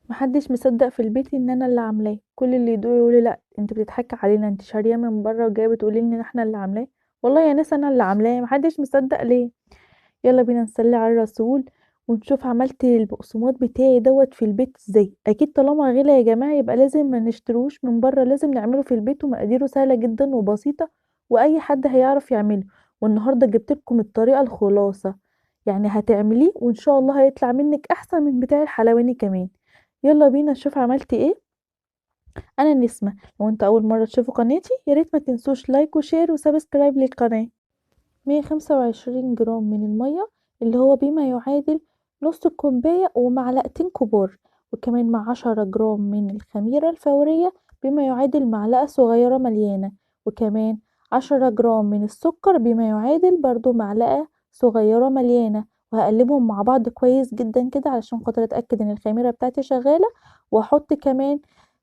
محدش مصدق في البيت ان انا اللي عاملاه. كل اللي يدوق يقولي لا انت بتضحكي علينا، انت شارياه من بره وجايه بتقولي لنا احنا اللي عاملاه. والله يا ناس انا اللي عاملاه، محدش مصدق ليه؟ يلا بينا نصلي على الرسول ونشوف عملت البقسماط بتاعي دوت في البيت ازاي. اكيد طالما غلا يا جماعه يبقى لازم ما نشتروش من بره، لازم نعمله في البيت ومقاديره سهله جدا وبسيطه واي حد هيعرف يعمله. والنهارده جبت لكم الطريقه الخلاصه، يعني هتعمليه وان شاء الله هيطلع منك احسن من بتاع الحلواني كمان. يلا بينا نشوف عملت ايه. انا نسمة، لو انت اول مرة تشوفوا قناتي ياريت ما تنسوش لايك وشير وسبسكرايب للقناة. 125 جرام من المية، اللي هو بما يعادل نص كوباية ومعلقتين كبار، وكمان مع 10 جرام من الخميرة الفورية بما يعادل معلقة صغيرة مليانة، وكمان 10 جرام من السكر بما يعادل برضو معلقة صغيرة مليانة. وهقلبهم مع بعض كويس جدا كده علشان خاطر اتأكد ان الخميرة بتاعتي شغالة. واحط كمان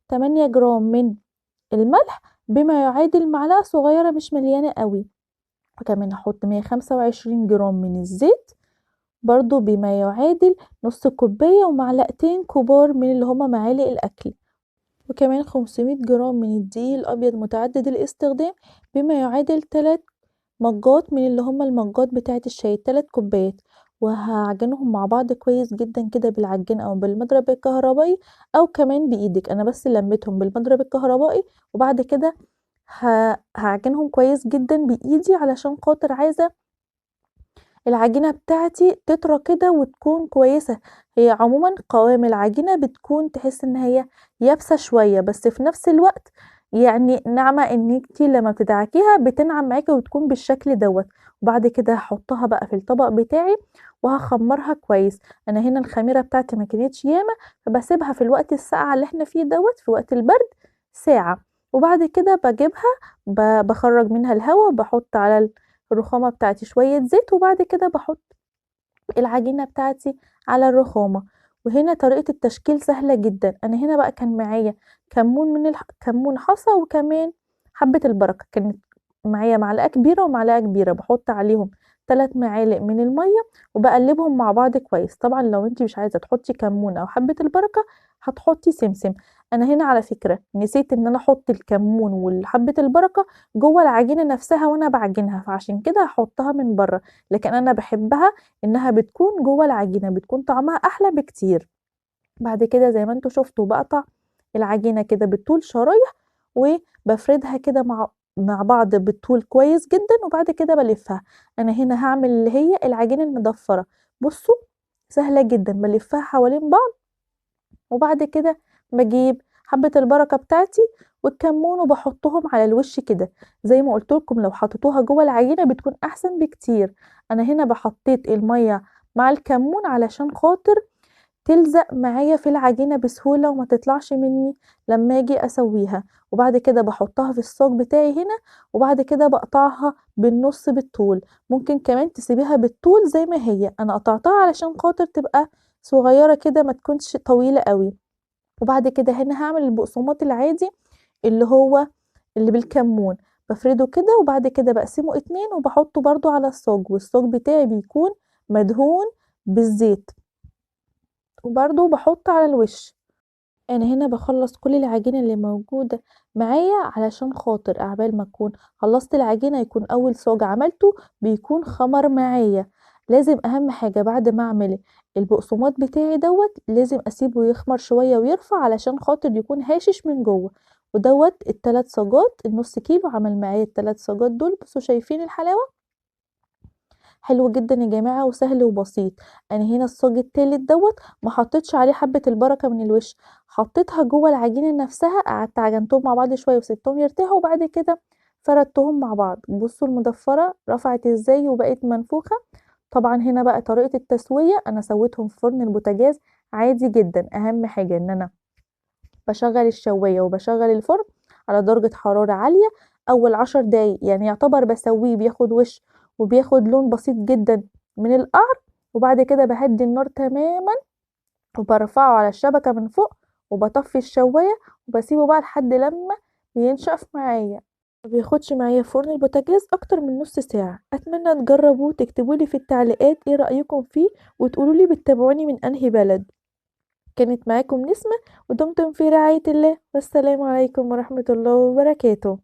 8 جرام من الملح بما يعادل معلقة صغيرة مش مليانة قوي. وكمان هحط 125 جرام من الزيت برضو بما يعادل نص كوباية ومعلقتين كبار من اللي هما معالق الأكل. وكمان 500 جرام من الدقيق الأبيض متعدد الاستخدام بما يعادل 3 مجات من اللي هما المجات بتاعة الشاي، 3 كوبايات. وهعجنهم مع بعض كويس جدا كده بالعجين او بالمضرب الكهربائي او كمان بايدك. انا بس لميتهم بالمضرب الكهربائي وبعد كده هعجنهم كويس جدا بايدي علشان خاطر عايزة العجينة بتاعتي تطرى كده وتكون كويسة. هي عموما قوام العجينة بتكون تحس ان هي يابسة شوية بس في نفس الوقت يعني ناعمة، ان انتي لما بتدعكيها بتنعم معاكي وتكون بالشكل دوت. وبعد كده هحطها بقى في الطبق بتاعي وهخمرها كويس. انا هنا الخميرة بتاعتي ما كانتش ياما، فبسيبها في الوقت الساقع اللي احنا فيه دوت في وقت البرد ساعة. وبعد كده بجيبها بخرج منها الهواء، بحط على الرخامة بتاعتي شوية زيت وبعد كده بحط العجينة بتاعتي على الرخامة. وهنا طريقة التشكيل سهلة جدا. انا هنا بقى كان معايا كمون كمون حصى وكمان حبة البركة. كانت معايا معلقة كبيرة ومعلقة كبيرة، بحط عليهم 3 معالق من المية وبقلبهم مع بعض كويس. طبعا لو انتي مش عايزة تحطي كمون او حبة البركة هتحطي سمسم. انا هنا على فكرة نسيت ان انا احط الكمون وحبة البركة جوه العجينة نفسها وانا بعجنها، فعشان كده هحطها من بره، لكن انا بحبها انها بتكون جوه العجينه، بتكون طعمها احلى بكتير. بعد كده زي ما انتوا شفتوا بقطع العجينه كده بالطول شرايح وبفردها كده مع بعض بالطول كويس جدا وبعد كده بلفها. انا هنا هعمل اللي هي العجينه المضفره. بصوا سهله جدا، بلفها حوالين بعض وبعد كده باجيب حبة البركة بتاعتي والكمون وبحطهم على الوش كده. زي ما قلت لكم لو حطيتوها جوه العجينة بتكون احسن بكتير. انا هنا بحطيت المية مع الكمون علشان خاطر تلزق معايا في العجينة بسهولة وما تطلعش مني لما اجي اسويها. وبعد كده بحطها في الصاج بتاعي هنا وبعد كده بقطعها بالنص بالطول. ممكن كمان تسيبيها بالطول زي ما هي، انا قطعتها علشان خاطر تبقى صغيرة كده ما تكونش طويلة قوي. وبعد كده هنا هعمل البقسماط العادي اللي هو اللي بالكمون، بفرده كده وبعد كده بقسمه اتنين وبحطه برضو على الصاج، والصاج بتاعي بيكون مدهون بالزيت وبرضو بحط على الوش. انا هنا بخلص كل العجينة اللي موجودة معايا علشان خاطر اعبال ما اكون خلصت العجينة يكون اول صاج عملته بيكون خمر معايا. لازم اهم حاجة بعد ما اعمل البقسماط بتاعي دوت لازم اسيبه يخمر شوية ويرفع علشان خاطر يكون هاشش من جوه. ودوت التلات صاجات النص كيلو عمل معايا التلات صاجات دول. بصوا شايفين الحلاوة؟ حلو جدا يا جماعة وسهل وبسيط. انا هنا الصاج التالت دوت ما حطيتش عليه حبة البركة من الوش، حطيتها جوه العجينة نفسها، قعدت عجنتهم مع بعض شوية وسبتهم يرتاحوا وبعد كده فردتهم مع بعض. بصوا المضفرة رفعت ازاي وبقت منفوخة. طبعا هنا بقى طريقة التسوية، انا سويتهم في فرن البوتاجاز عادي جدا. اهم حاجة ان انا بشغل الشواية وبشغل الفرن على درجة حرارة عالية أول 10 دقايق، يعني يعتبر بسويه بياخد وش وبياخد لون بسيط جدا من القعر. وبعد كده بهدي النار تماما وبرفعه على الشبكة من فوق وبطفي الشواية وبسيبه بقى لحد لما ينشف معايا. مبياخدش معايا فرن البوتاجاز أكتر من نص ساعة. أتمنى تجربوه وتكتبولي في التعليقات ايه رأيكم فيه وتقولولي بتتابعوني من أنهي بلد. كانت معاكم نسمة، ودمتم في رعاية الله، والسلام عليكم ورحمة الله وبركاته.